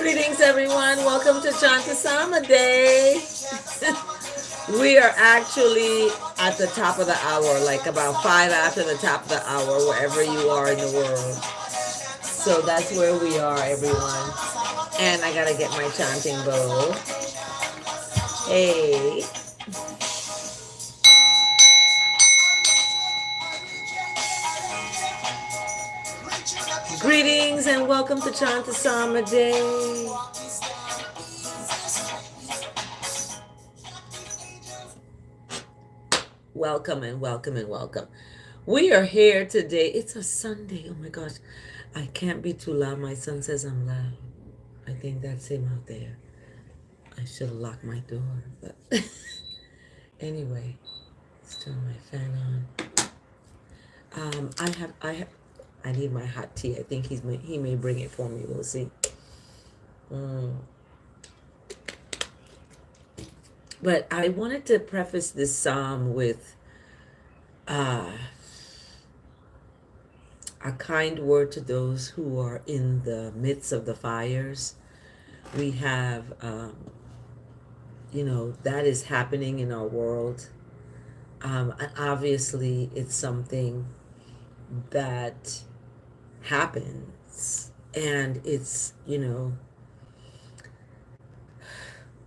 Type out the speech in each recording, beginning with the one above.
Greetings, everyone. Welcome to Chant Day. We are actually at the top of the hour, like about 5 after the top of the hour, wherever you are in the world. So that's where we are, everyone. And I gotta get my chanting bowl. Hey. Greetings and welcome to Chant Day. Welcome and welcome and welcome. We are here today. It's a Sunday. Oh my gosh. I can't be too loud. My son says I'm loud. I think that's him out there. I should have locked my door. But anyway, let's turn my fan on. I need my hot tea. I think he may bring it for me. We'll see. But I wanted to preface this psalm with a kind word to those who are in the midst of the fires. We have, that is happening in our world. And obviously, it's something that happens. And it's,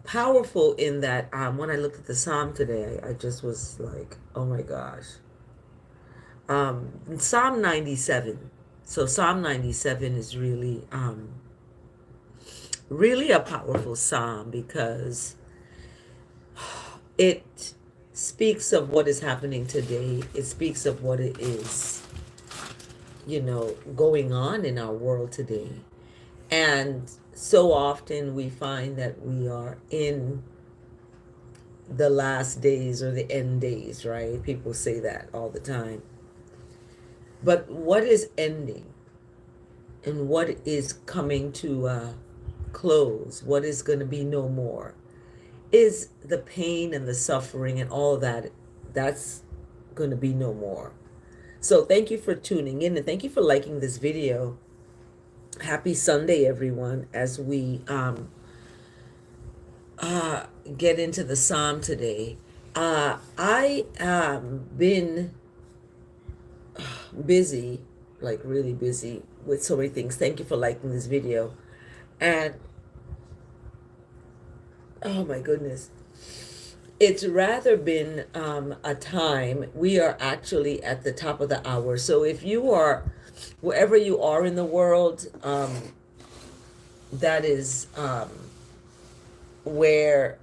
powerful in that when I looked at the psalm today, I just was like, oh my gosh. Psalm 97. So Psalm 97 is really a powerful psalm because it speaks of what is happening today. It speaks of what it is, going on in our world today. And so often we find that we are in the last days or the end days, right? People say that all the time. But what is ending and what is coming to close, what is going to be no more, is the pain and the suffering and all that. That's going to be no more. So thank you for tuning in and thank you for liking this video. Happy Sunday, everyone, as we get into the psalm today. I been busy, like really busy with so many things. Thank you for liking this video. And oh my goodness, it's rather been a time. We are actually at the top of the hour. So if you are, wherever you are in the world, that is where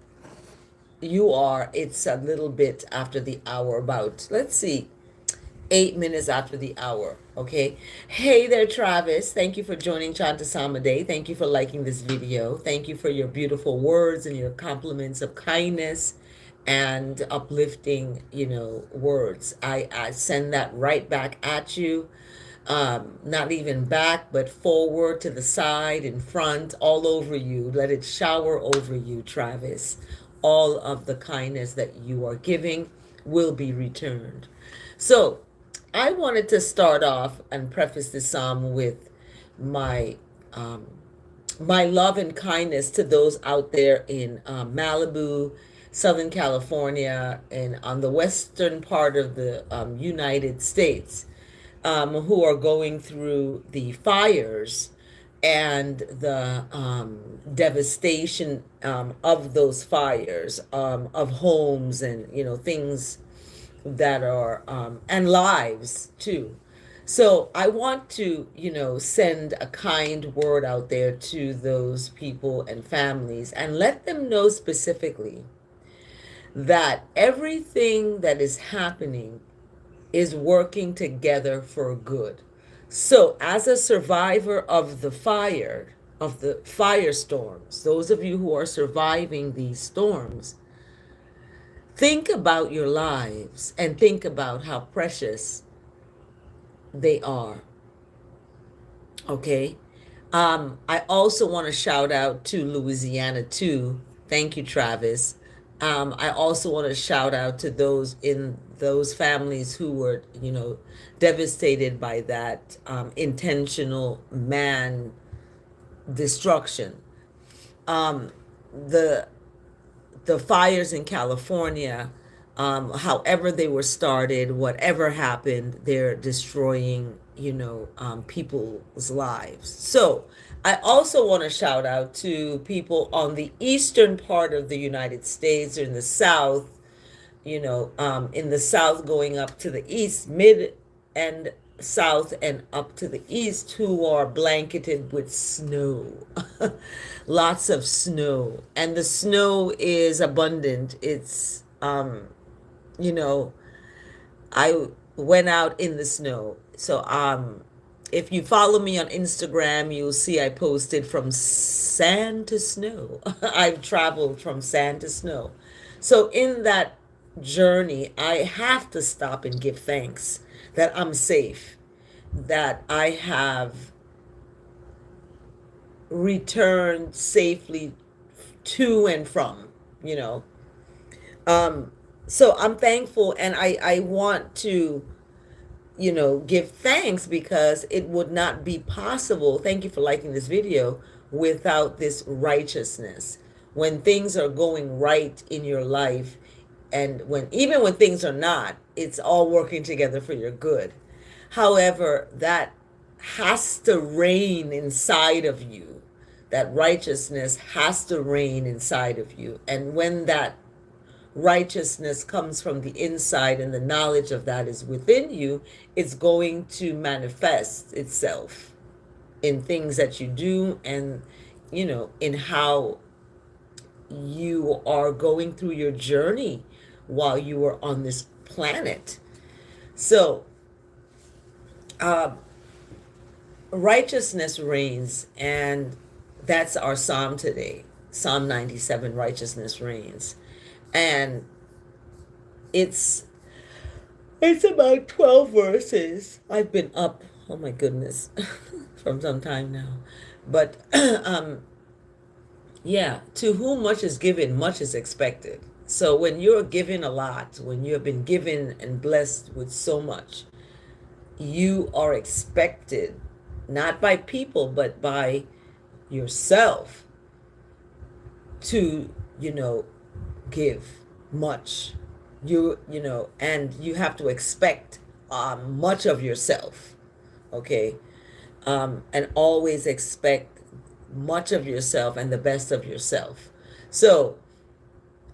you are, it's a little bit after the hour, about, let's see, 8 minutes after the hour. Okay. Hey there, Travis. Thank you for joining Chant Day. Thank you for liking this video. Thank you for your beautiful words and your compliments of kindness and uplifting, words. I send that right back at you. Not even back, but forward, to the side, in front, all over you. Let it shower over you, Travis. All of the kindness that you are giving will be returned. So I wanted to start off and preface this psalm with my my love and kindness to those out there in Malibu, Southern California, and on the western part of the United States, who are going through the fires and the devastation of those fires, of homes and things that are and lives too. So I want to send a kind word out there to those people and families and let them know specifically that everything that is happening is working together for good. So as a survivor of the firestorms, those of you who are surviving these storms, think about your lives and think about how precious they are. Okay. I also want to shout out to Louisiana too. Thank you, Travis. I also want to shout out to those in those families who were, devastated by that intentional man destruction. um, the the fires in California, however they were started, whatever happened, they're destroying, people's lives. So I also want to shout out to people on the eastern part of the United States, or in the South, in the South going up to the east, mid and south and up to the east, who are blanketed with snow. Lots of snow. And the snow is abundant. You know, I went out in the snow. So, if you follow me on Instagram, you'll see I posted from sand to snow. I've traveled from sand to snow. So in that journey, I have to stop and give thanks that I'm safe, that I have returned safely to and from, you know. Um, so I'm thankful, and I want to, give thanks, because it would not be possible. Thank you for liking this video, without this righteousness. When things are going right in your life, and even when things are not, it's all working together for your good. However, that has to reign inside of you. That righteousness has to reign inside of you. And when that righteousness comes from the inside, and the knowledge of that is within you, it's going to manifest itself in things that you do, and in how you are going through your journey while you are on this planet. So righteousness reigns, and that's our psalm today. Psalm 97, righteousness reigns. And it's about 12 verses. I've been up, oh my goodness, from some time now. But yeah, to whom much is given, much is expected. So when you're given a lot, when you have been given and blessed with so much, you are expected, not by people, but by yourself, to, give much. And you have to expect much of yourself, okay? And always expect much of yourself and the best of yourself. So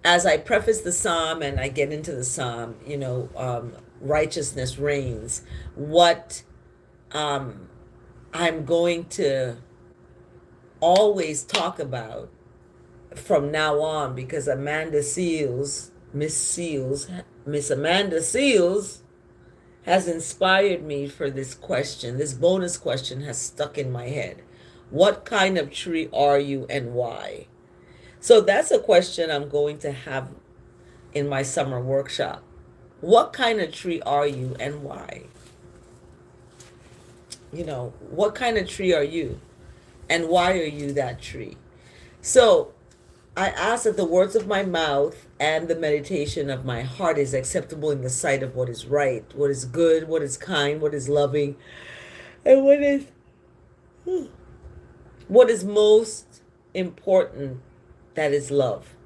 as I preface the psalm and I get into the psalm, righteousness reigns. What I'm going to always talk about from now on, because Miss Amanda Seals has inspired me for this question. This bonus question has stuck in my head. What kind of tree are you, and why? So that's a question I'm going to have in my summer workshop. What kind of tree are you, and why? What kind of tree are you, and why are you that tree? So I ask that the words of my mouth and the meditation of my heart is acceptable in the sight of what is right, what is good, what is kind, what is loving, and what is most important, that is love.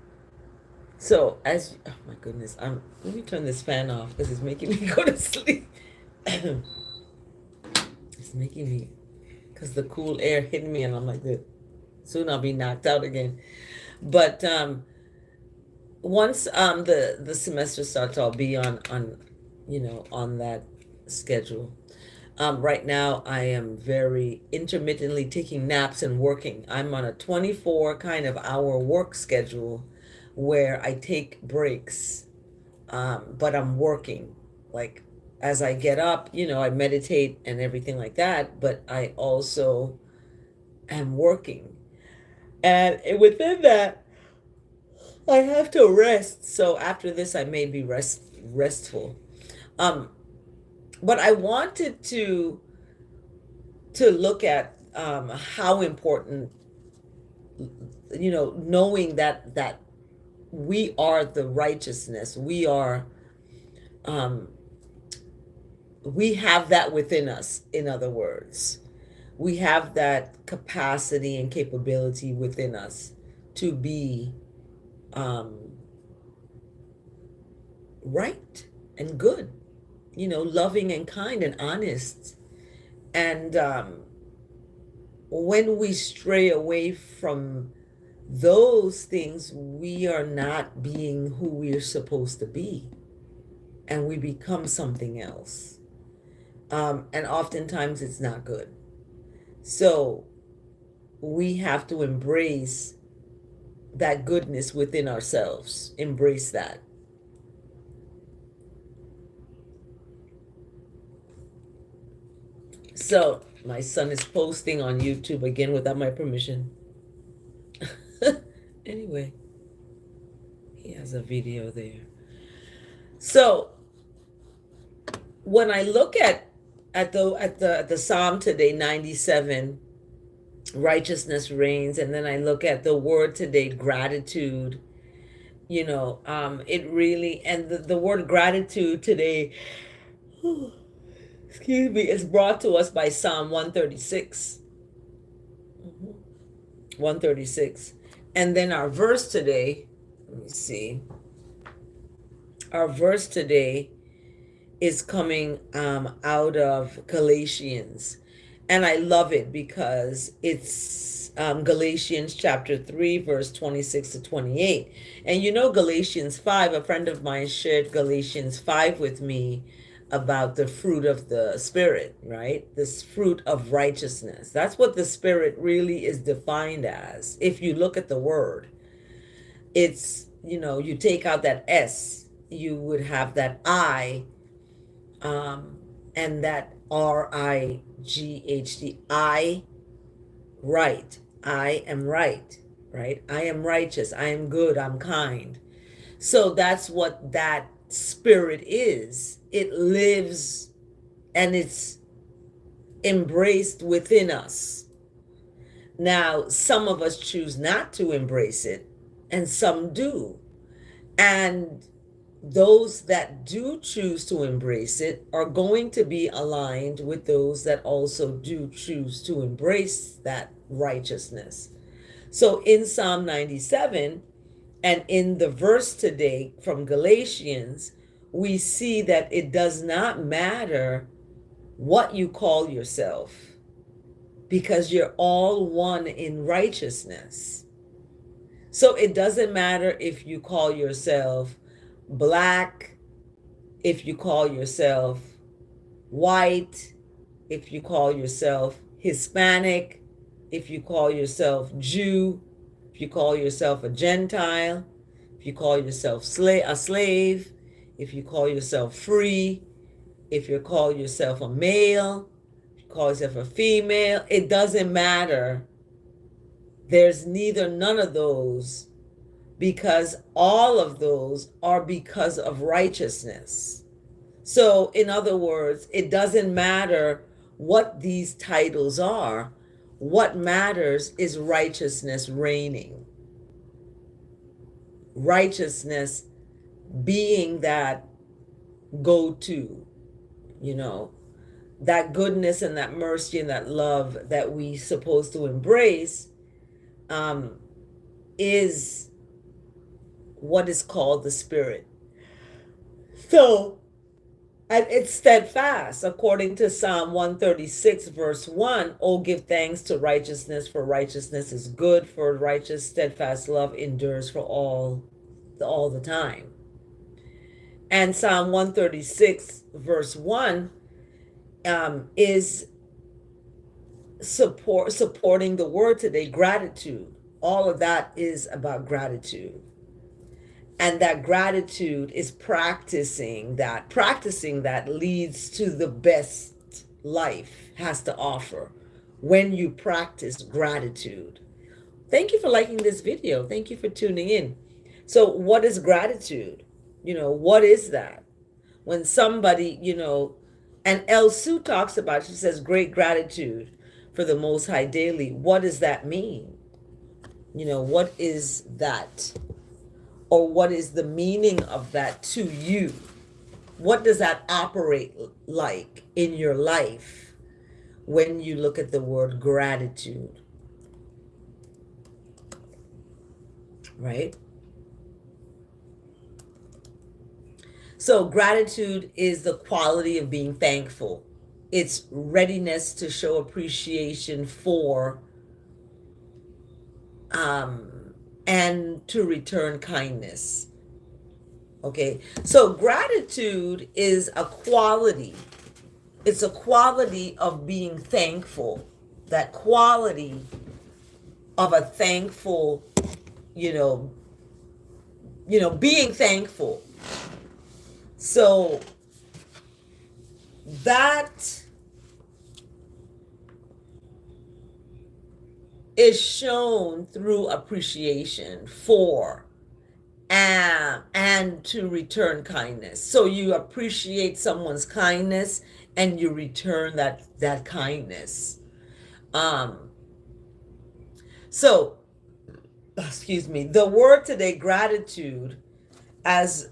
So oh my goodness, let me turn this fan off, because it's making me go to sleep. It's making me, because the cool air hit me, and I'm like, soon I'll be knocked out again. But once the semester starts, I'll be on that schedule. Right now, I am very intermittently taking naps and working. I'm on a 24 kind of hour work schedule, where I take breaks, but I'm working. Like, as I get up, I meditate and everything like that, but I also am working. And within that, I have to rest. So after this, I may be restful. But I wanted to look at how important, knowing that we are the righteousness. We have that within us. In other words, we have that capacity and capability within us to be right and good, loving and kind and honest. And when we stray away from those things, we are not being who we're supposed to be, and we become something else. And oftentimes it's not good. So we have to embrace that goodness within ourselves. Embrace that. So my son is posting on YouTube again without my permission. Anyway, he has a video there. So when I look at the Psalm today, 97, righteousness reigns, and then I look at the word today, gratitude, it really, and the word gratitude today, excuse me, is brought to us by Psalm 136. 136. And then our verse today, let me see. Our verse today is coming out of Galatians. And I love it because it's Galatians chapter 3, verse 26 to 28. And Galatians 5, a friend of mine shared Galatians 5 with me about the fruit of the Spirit, right? This fruit of righteousness. That's what the Spirit really is defined as. If you look at the word, it's, you take out that S, you would have that I, and that RIGHT, I, right. I am right? I am righteous. I am good. I'm kind. So that's what that Spirit is. It lives and it's embraced within us. Now, some of us choose not to embrace it, and some do. And those that do choose to embrace it are going to be aligned with those that also do choose to embrace that righteousness. So in Psalm 97 and in the verse today from Galatians, we see that it does not matter what you call yourself, because you're all one in righteousness. So it doesn't matter if you call yourself Black, if you call yourself white, if you call yourself Hispanic, if you call yourself Jew, if you call yourself a Gentile, if you call yourself a slave, if you call yourself free, if you call yourself a male, if you call yourself a female, it doesn't matter. There's none of those, because all of those are because of righteousness. So in other words, it doesn't matter what these titles are. What matters is righteousness reigning. Righteousness being that go-to, that goodness and that mercy and that love that we supposed to embrace, is what is called the Spirit. So, and it's steadfast, according to Psalm 136, verse 1. Oh, give thanks to righteousness, for righteousness is good, for righteous, steadfast love endures for all the time. And Psalm 136, verse 1, is supporting the word today, gratitude. All of that is about gratitude. And that gratitude is practicing that. Practicing that leads to the best life has to offer when you practice gratitude. Thank you for liking this video. Thank you for tuning in. So what is gratitude? What is that? When somebody, and El Sue talks about, she says, great gratitude for the Most High daily. What does that mean? What is that? Or what is the meaning of that to you? What does that operate like in your life when you look at the word gratitude? right? So gratitude is the quality of being thankful. It's readiness to show appreciation for and to return kindness. Okay, so gratitude is a quality. It's a quality of being thankful. That quality of a thankful, you know, being thankful. So that is shown through appreciation for and to return kindness. So you appreciate someone's kindness and you return that kindness. So excuse me, the word today, gratitude, as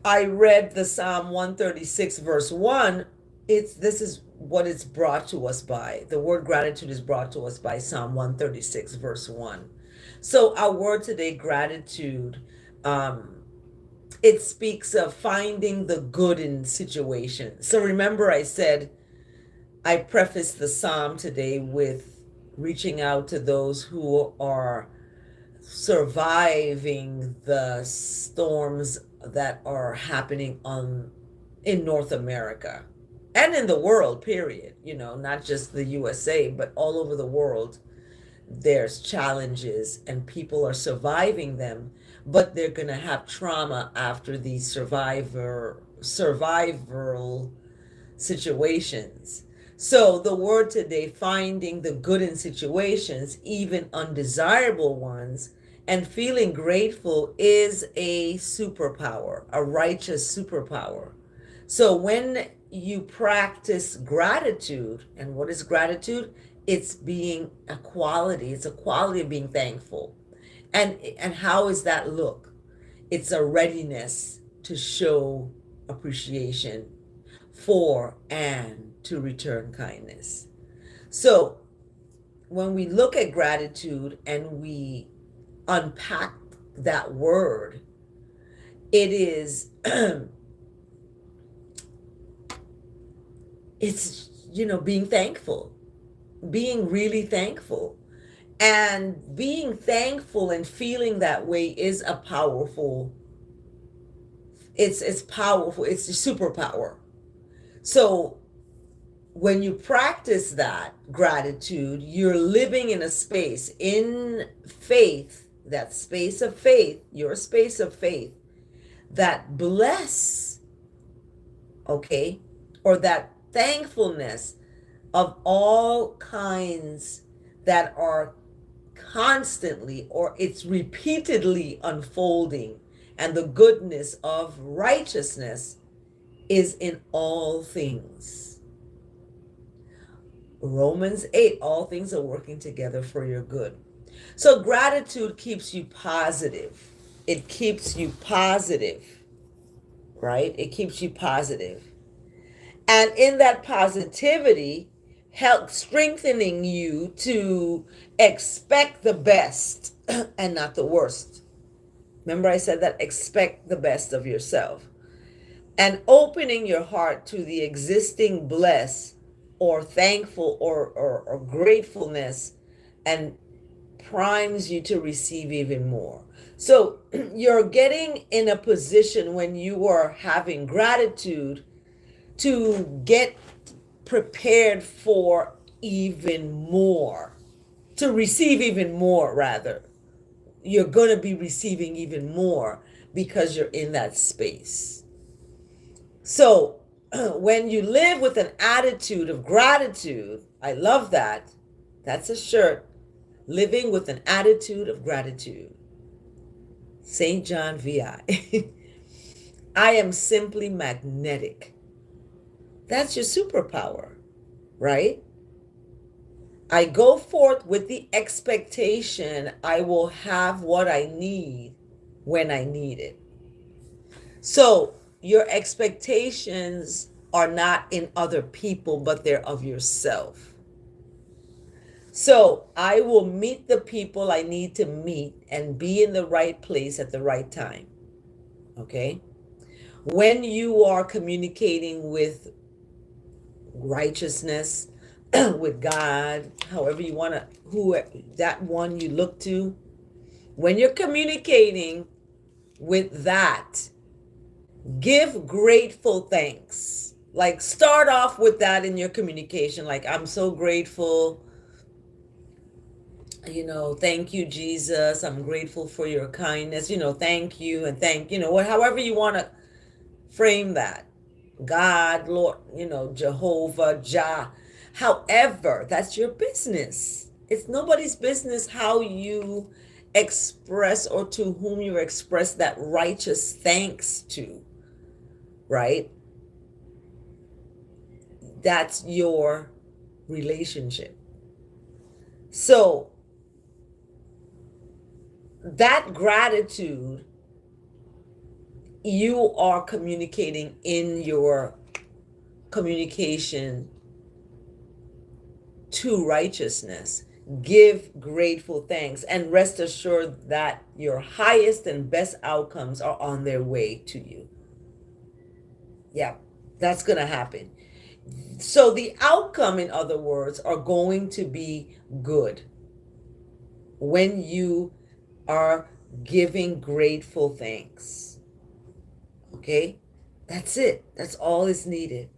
I read the Psalm 136 verse 1, this is what it's brought to us by. The word gratitude is brought to us by Psalm 136 verse 1. So our word today, gratitude, it speaks of finding the good in situations. So remember I said I prefaced the psalm today with reaching out to those who are surviving the storms that are happening in North America and in the world, period. Not just the USA, but all over the world. There's challenges and people are surviving them, but they're going to have trauma after these survival situations. So the word today, finding the good in situations, even undesirable ones, and feeling grateful, is a superpower, a righteous superpower. So when you practice gratitude, and what is gratitude? It's being a quality. It's a quality of being thankful. And how does that look? It's a readiness to show appreciation for and to return kindness. So when we look at gratitude and we unpack that word, it is it's being thankful, being really thankful. And being thankful and feeling that way is a powerful, it's powerful, it's a superpower. So when you practice that gratitude, you're living in a space in faith, that space of faith, your space of faith, that bless, okay, or that thankfulness of all kinds that are constantly, or it's repeatedly unfolding, and the goodness of righteousness is in all things. Romans 8, all things are working together for your good. So gratitude keeps you positive. It keeps you positive, right? It keeps you positive. And in that positivity, help strengthening you to expect the best and not the worst. Remember I said that, expect the best of yourself. And opening your heart to the existing bless or thankful or gratefulness, and primes you to receive even more. So you're getting in a position when you are having gratitude to get prepared for even more, to receive even more, rather. You're going to be receiving even more because you're in that space. So when you live with an attitude of gratitude, I love that. That's a shirt. Living with an attitude of gratitude. St. John VI. I am simply magnetic. That's your superpower, right? I go forth with the expectation I will have what I need when I need it. So your expectations are not in other people, but they're of yourself. So I will meet the people I need to meet and be in the right place at the right time. Okay? When you are communicating with righteousness, with God, however you want to, who that one you look to, when you're communicating with that, give grateful thanks. Like, start off with that in your communication. Like, I'm so grateful, thank you, Jesus. I'm grateful for your kindness, thank you, and however you want to frame that. God, Lord, Jehovah, Jah. However, that's your business. It's nobody's business how you express or to whom you express that righteous thanks to, right? That's your relationship. So, that gratitude you are communicating in your communication to righteousness. Give grateful thanks and rest assured that your highest and best outcomes are on their way to you. Yeah, that's going to happen. So the outcome, in other words, are going to be good when you are giving grateful thanks. Okay? That's it. That's all is needed.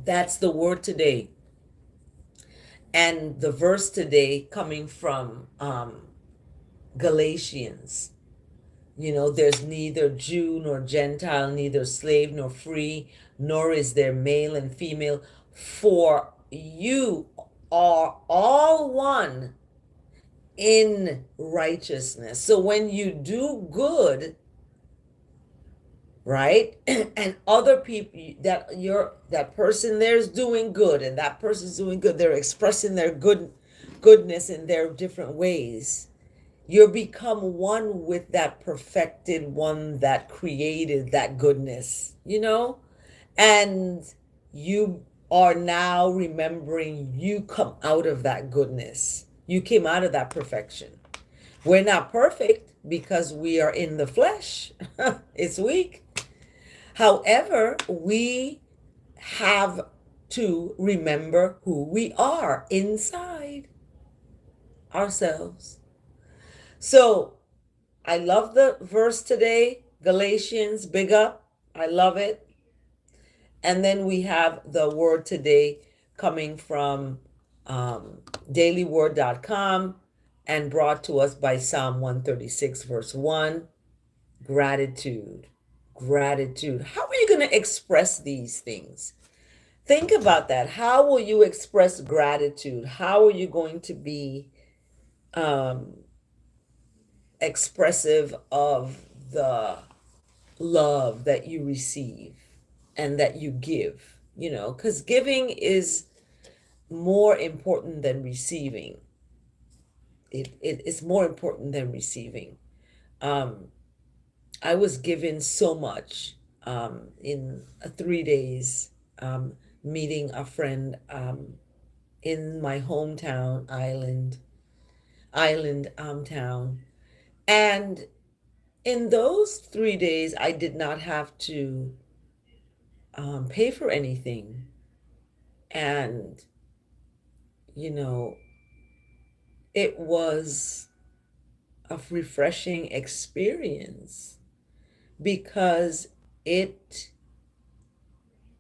That's the word today. And the verse today coming from Galatians. There's neither Jew nor Gentile, neither slave nor free, nor is there male and female, for you are all one in righteousness. So when you do good, right, and other people, that person there's doing good and that person's doing good, they're expressing their goodness in their different ways. You become one with that perfected one that created that goodness, and you are now remembering you come out of that goodness. You came out of that perfection. We're not perfect because we are in the flesh. It's weak. However, we have to remember who we are inside ourselves. So I love the verse today, Galatians, big up. I love it. And then we have the word today coming from dailyword.com and brought to us by Psalm 136, verse 1. Gratitude. Gratitude. How are you going to express these things? Think about that. How will you express gratitude? How are you going to be expressive of the love that you receive and that you give? Because giving is more important than receiving. It is more important than receiving. I was given so much in 3 days, meeting a friend in my hometown, island town. And in those 3 days, I did not have to pay for anything. And, it was a refreshing experience because it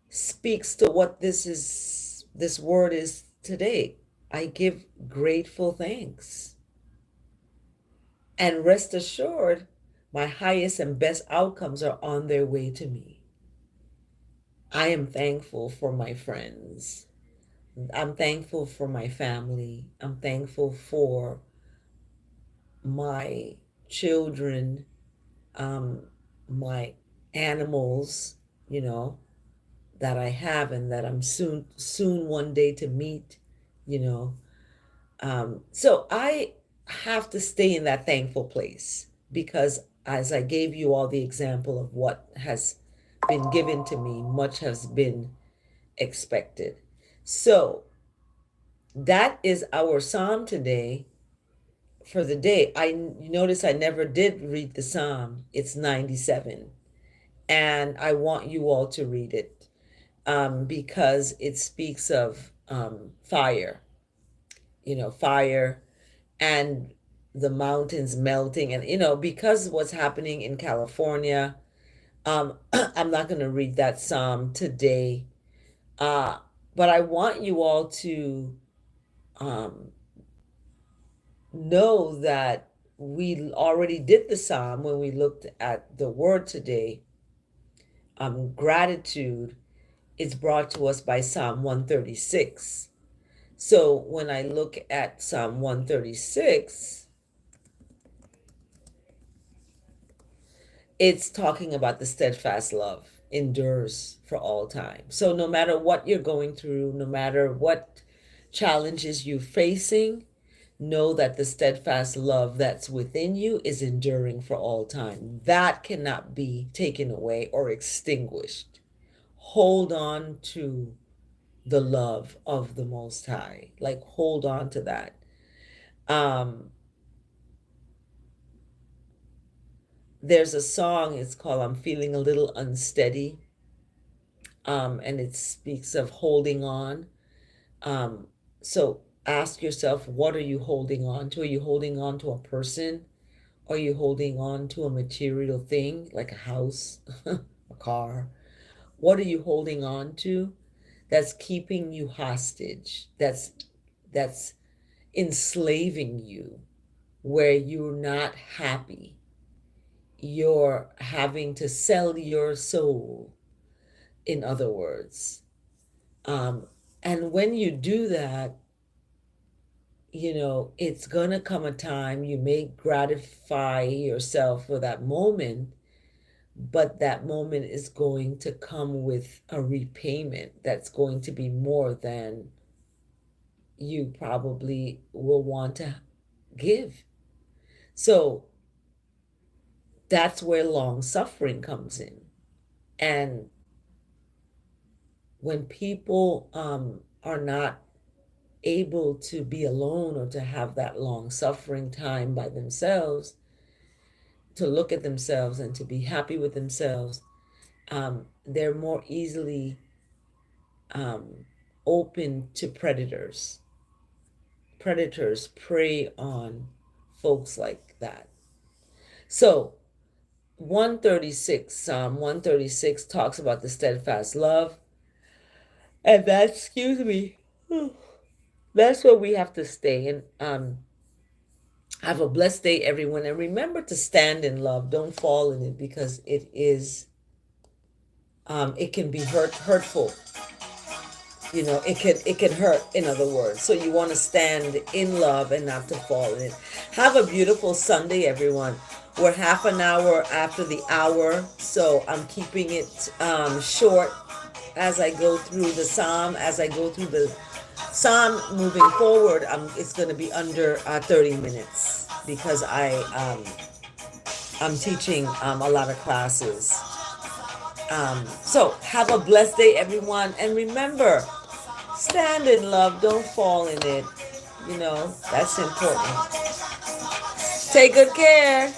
speaks to what this word is today. I give grateful thanks. And rest assured, my highest and best outcomes are on their way to me. I am thankful for my friends. I'm thankful for my family. I'm thankful for my children, my animals, that I have and that I'm soon one day to meet, So I have to stay in that thankful place because as I gave you all the example of what has been given to me, much has been expected. So that is our psalm today for the day. You notice I never did read the psalm. It's 97. And I want you all to read it because it speaks of fire, fire and the mountains melting. And, because what's happening in California, I'm not going to read that psalm today. But I want you all to um, know that we already did the psalm when we looked at the word today. Gratitude is brought to us by Psalm 136. So when I look at Psalm 136, it's talking about the steadfast love endures for all time. So no matter what you're going through, no matter what challenges you're facing, know that the steadfast love that's within you is enduring for all time. That cannot be taken away or extinguished. Hold on to the love of the Most High. Like, hold on to that. There's a song, it's called I'm Feeling a Little Unsteady. And it speaks of holding on. So ask yourself, what are you holding on to? Are you holding on to a person? Are you holding on to a material thing like a house, a car? What are you holding on to that's keeping you hostage? That's enslaving you, where you're not happy. You're having to sell your soul, in other words. And when you do that, it's going to come a time you may gratify yourself for that moment, but that moment is going to come with a repayment that's going to be more than you probably will want to give. So that's where long suffering comes in. And when people are not able to be alone or to have that long suffering time by themselves, to look at themselves and to be happy with themselves, they're more easily open to predators. Predators prey on folks like that. So 136, Psalm 136 talks about the steadfast love. And that's where we have to stay. And have a blessed day, everyone. And remember to stand in love. Don't fall in it, because it can be hurtful. It can hurt, in other words. So you want to stand in love and not to fall in it. Have a beautiful Sunday, everyone. We're half an hour after the hour, so I'm keeping it short as I go through the psalm. As I go through the psalm moving forward, it's going to be under 30 minutes because I'm teaching a lot of classes. So have a blessed day, everyone. And remember, stand in love. Don't fall in it. That's important. Take good care.